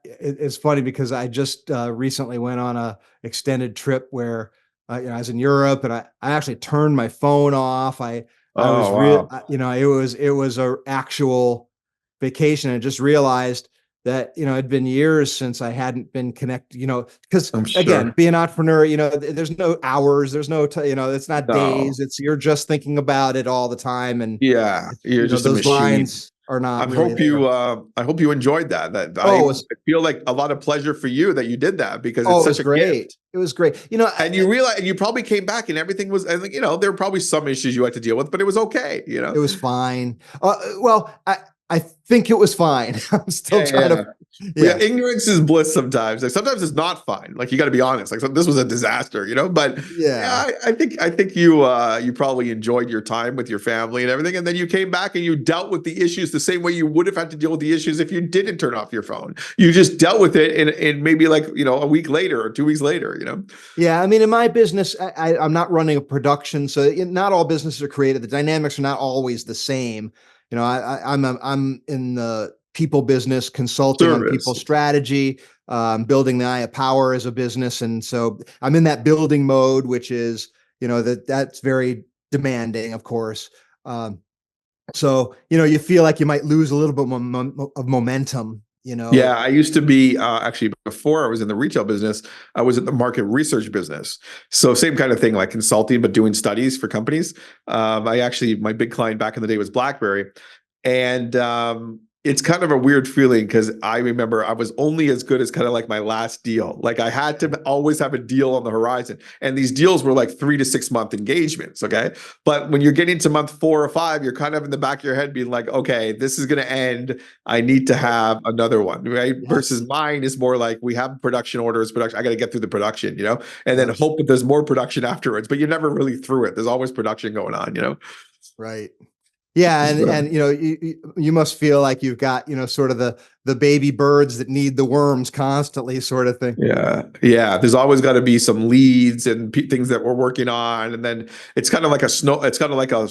it's funny because I just recently went on a extended trip where I was in Europe, and I actually turned my phone off. I was Oh, real, wow. it was a actual vacation. I just realized that it'd been years since I hadn't been connected. Because I'm again, sure. being an entrepreneur, there's no hours, there's no, it's not days. No. You're just thinking about it all the time, and Yeah, you're just a those machine. lines are not really there. I hope you enjoyed that. Oh, I feel like a lot of pleasure for you that you did that, because it's it such was a gift. great. It was great. And you realize, and you probably came back and everything was, and there were probably some issues you had to deal with, but it was okay. It was fine. Well, I think it was fine. I'm still Yeah, trying yeah. to, Yeah, yeah, ignorance is bliss sometimes. Like, sometimes it's not fine. Like, you got to be honest. Like, this was a disaster. But yeah. yeah, I think you probably enjoyed your time with your family and everything, and then you came back and you dealt with the issues the same way you would have had to deal with the issues if you didn't turn off your phone. You just dealt with it in maybe like a week later or 2 weeks later. Yeah. I mean, in my business, I'm not running a production, so not all businesses are created. The dynamics are not always the same. I'm in the people business, consulting on people Service. strategy, building the Eye of Power as a business, and so I'm in that building mode, which is that's very demanding, of course. So you feel like you might lose a little bit of momentum. Yeah, I used to be actually, before I was in the retail business, I was in the market research business. So same kind of thing, like consulting, but doing studies for companies. My big client back in the day was BlackBerry, and it's kind of a weird feeling, because I remember I was only as good as kind of like my last deal. Like, I had to always have a deal on the horizon, and these deals were like 3 to 6 month engagements. Okay, but when you're getting to month 4 or 5, you're kind of in the back of your head being like, okay, this is going to end. I need to Right. have another one, right? Versus Yes. mine is more like, we have production orders, production. I got to get through the production, and then Yes. hope that there's more production afterwards. But you're never really through it. There's always production going on. Right. Yeah, So, and you must feel like you've got sort of the baby birds that need the worms constantly, sort of thing. yeah, yeah. There's always got to be some leads and things that we're working on, and then it's kind of like a snow. It's kind of like a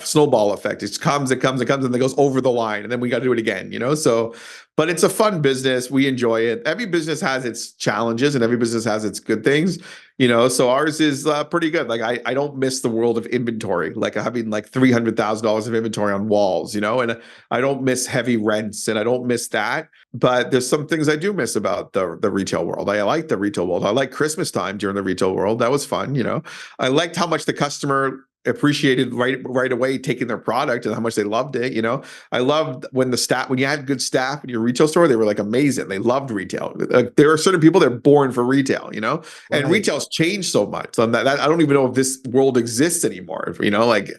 snowball effect. It comes, it comes, it comes, and it goes over the line, and then we got to do it again. So, but it's a fun business. We enjoy it. Every business has its challenges, and every business has its good things. So ours is pretty good. Like I don't miss the world of inventory, like having like $300,000 of inventory on walls. And I don't miss heavy rents, and I don't miss that. But there's some things I do miss about the retail world. I like the retail world. I like Christmas time during the retail world. That was fun. I liked how much the customer appreciated right away taking their product and how much they loved it. I loved when you had good staff in your retail store, they were like amazing. They loved retail. There are certain people that are born for retail, and Right. retail's changed so much. So that I don't even know if this world exists anymore. Like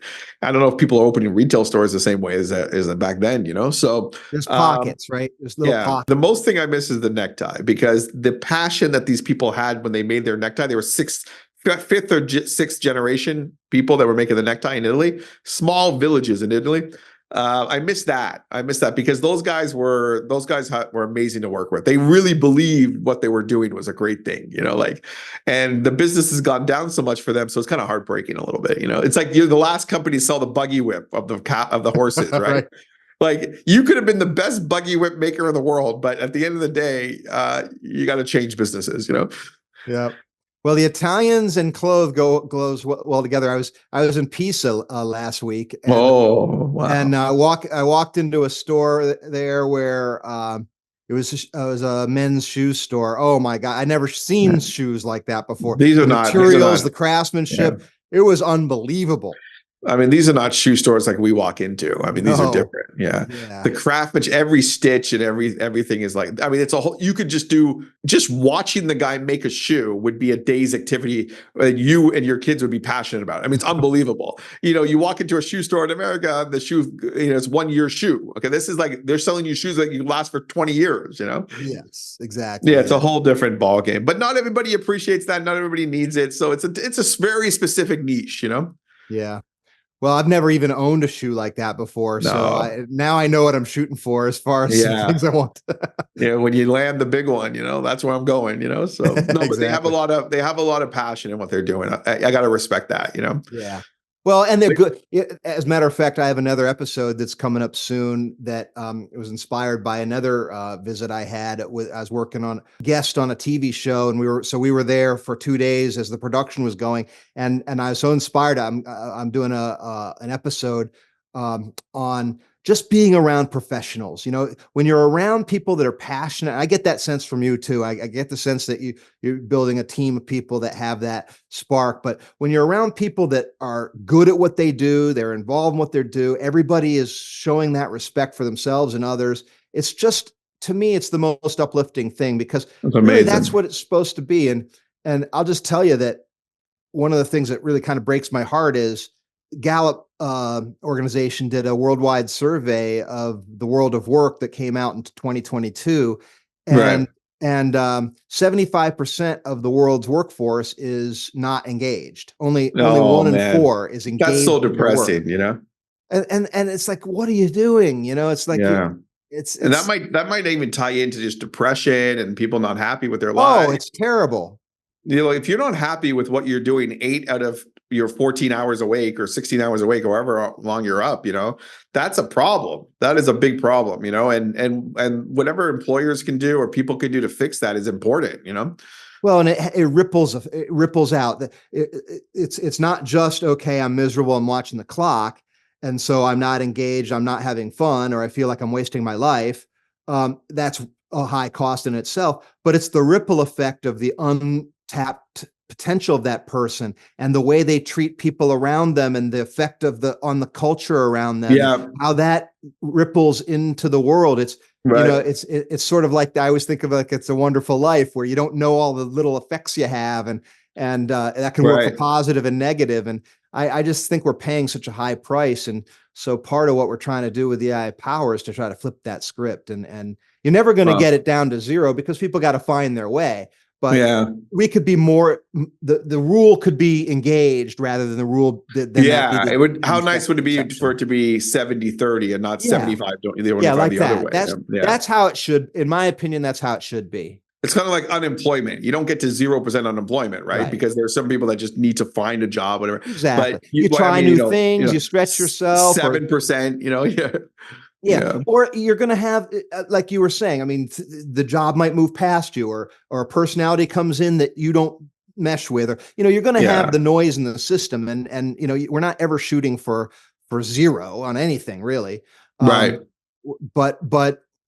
I don't know if people are opening retail stores the same way as back then. So There's pockets, right? There's little yeah, pockets. the most thing I miss is the necktie, because the passion that these people had when they made their necktie, they were fifth or sixth generation people that were making the necktie in Italy, small villages in Italy. I miss that. I miss that because those guys were amazing to work with. They really believed what they were doing was a great thing, and the business has gone down so much for them. So it's kind of heartbreaking a little bit, It's like you're the last company to sell the buggy whip of the horses, right? Right. Like you could have been the best buggy whip maker in the world, but at the end of the day, you got to change businesses, Yeah. Well, the Italians and clothes goes well together. I was in Pisa last week, and Oh, wow. I walked into a store there where it was a men's shoe store. Oh my God, I never seen shoes like that before. These are The not, these are materials, not, the yeah. craftsmanship, it was unbelievable. I mean, these are not shoe stores like we walk into. I mean, these are No. different. Yeah. Yeah. The craftsmanship, every stitch and everything is like, I mean, it's a whole, you could just watching the guy make a shoe would be a day's activity that you and your kids would be passionate about. I mean, it's unbelievable. You walk into a shoe store in America, the shoe, it's 1 year shoe. Okay. This is like, they're selling you shoes that you last for 20 years, Yes, exactly. Yeah, it's Yeah. a whole different ball game, but not everybody appreciates that. Not everybody needs it. So it's a very specific niche, Yeah. Well, I've never even owned a shoe like that before, so No. now I know what I'm shooting for as far as some Yeah. things I want. Yeah, when you land the big one, that's where I'm going, So no, but Exactly. they have a lot of passion in what they're doing. I got to respect that. Yeah. Well, and they're good. As a matter of fact, I have another episode that's coming up soon that it was inspired by another visit I had. I was working on guest on a TV show, and we were there for 2 days as the production was going, and I was so inspired. I'm doing an episode on just being around professionals. When you're around people that are passionate, I get that sense from you too. I get the sense that you're building a team of people that have that spark. But when you're around people that are good at what they do, they're involved in what they do, everybody is showing that respect for themselves and others. It's just, to me, it's the most uplifting thing, because That's really that's amazing. what it's supposed to be. And I'll just tell you that one of the things that really kind of breaks my heart is Gallup organization did a worldwide survey of the world of work that came out in 2022, Right. and 75% of the world's workforce is not engaged. Only Oh one in man, four is that's so engaged in their work. depressing. And it's like, what are you doing? It's like Yeah. And that it's might even tie into just depression and people not happy with their oh, lives. it's terrible. If you're not happy with what you're doing 8 out of your 14 hours awake or 16 hours awake, however long you're up, that's a problem. That is a big problem, and whatever employers can do or people can do to fix that is important. Well, and it ripples out. It's not just, okay, I'm miserable, I'm watching the clock, and so I'm not engaged, I'm not having fun, or I feel like I'm wasting my life. That's a high cost in itself, but it's the ripple effect of the untapped potential of that person and the way they treat people around them, and the effect of on the culture around them, and Yeah. how that ripples into the world. It's Right. it's sort of like, I always think of, like, It's a Wonderful Life, where you don't know all the little effects you have, and that can work for Right. positive and negative. And I just think we're paying such a high price. And so part of what we're trying to do with the AI Power is to try to flip that script. And you're never going to Wow. get it down to zero, because people got to find their way. but Yeah. we could be more, the rule could be engaged rather than the rule that be Yeah. the It would, how nice would it be exception. for it to be 70-30 and not Yeah. 75-25 Like the other that. way? Yeah. That's how it should, in my opinion, that's how it should be. It's kind of like unemployment. You don't get to 0% unemployment, right? Right. Because there's some people that just need to find a job, whatever. Exactly. But You try new things, you stretch s- yourself. 7%, yeah. Yeah. Or you're going to have, like you were saying, I mean, the job might move past you, or a personality comes in that you don't mesh with, or, you're going to have the noise in the system, and, we're not ever shooting for zero on anything really. Right. But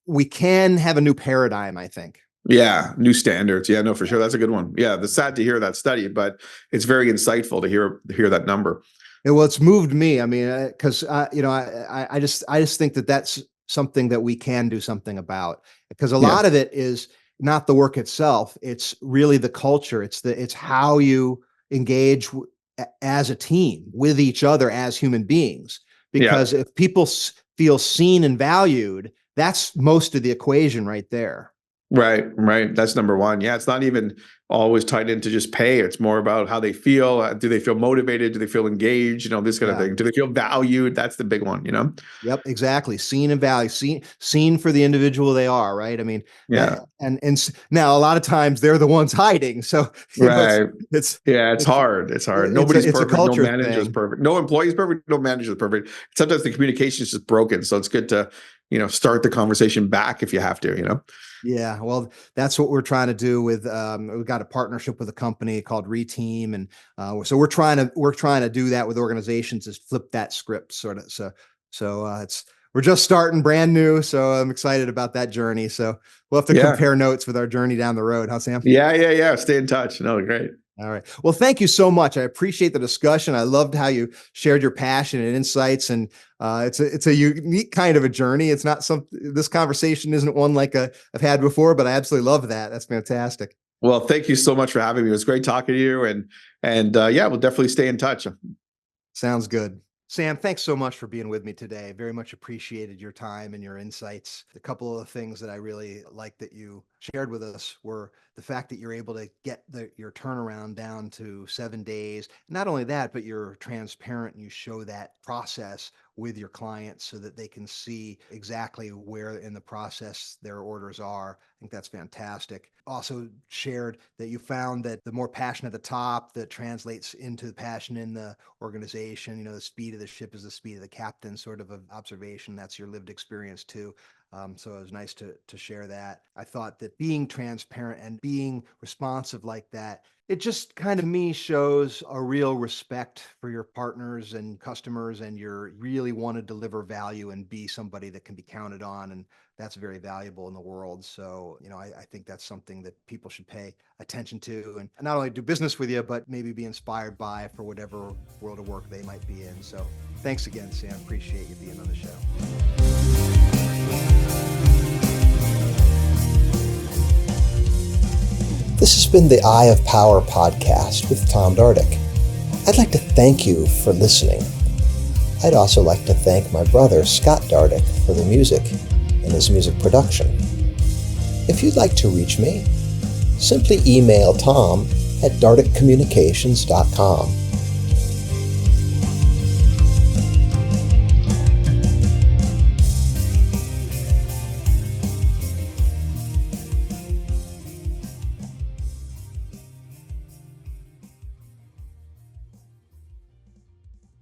we can have a new paradigm, I think. Yeah, new standards. Yeah, no, for sure. That's a good one. Yeah, it's sad to hear that study, but it's very insightful to hear that number. Yeah, well, it's moved me. I mean, because I just think that that's something that we can do something about, because a lot of it is not the work itself. It's really the culture. It's how you engage as a team with each other as human beings. Because if people feel seen and valued, that's most of the equation right there. Right. That's number one. Yeah, it's not even always tied into just pay. It's more about how they feel. Do they feel motivated? Do they feel engaged? This kind of thing. Do they feel valued? That's the big one, Yep, exactly. Seen and valued, seen for the individual they are, right? I mean, and now a lot of times they're the ones hiding. So it's hard. It's hard. Nobody's perfect. No manager is thing. perfect. No employee is perfect. No manager is perfect. Sometimes the communication is just broken. So it's good to, start the conversation back if you have to, Yeah, well, that's what we're trying to do with. We've got a partnership with a company called Reteam, and so we're trying to do that with organizations, is flip that script sort of. So we're just starting, brand new. So I'm excited about that journey. So we'll have to compare notes with our journey down the road, huh, Sam? Yeah. Stay in touch. No, great. All right. Well, thank you so much. I appreciate the discussion. I loved how you shared your passion and insights, and it's a unique kind of a journey. It's not this conversation isn't one like I've had before, but I absolutely love that. That's fantastic. Well, thank you so much for having me. It was great talking to you, and we'll definitely stay in touch. Sounds good. Sam, thanks so much for being with me today. Very much appreciated your time and your insights. A couple of the things that I really liked that you shared with us were the fact that you're able to get your turnaround down to 7 days. Not only that, but you're transparent and you show that process with your clients so that they can see exactly where in the process their orders are. I think that's fantastic. Also shared that you found that the more passion at the top that translates into the passion in the organization. The speed of the ship is the speed of the captain sort of observation. That's your lived experience too. So it was nice to share that. I thought that being transparent and being responsive like that, it just kind of me shows a real respect for your partners and customers, and you really want to deliver value and be somebody that can be counted on. And that's very valuable in the world. So, I think that's something that people should pay attention to, and not only do business with you, but maybe be inspired by for whatever world of work they might be in. So thanks again, Sam. Appreciate you being on the show. This has been the Eye of Power podcast with Tom Dardick. I'd like to thank you for listening. I'd also like to thank my brother, Scott Dardick, for the music and his music production. If you'd like to reach me, simply email Tom at dardickcommunications.com.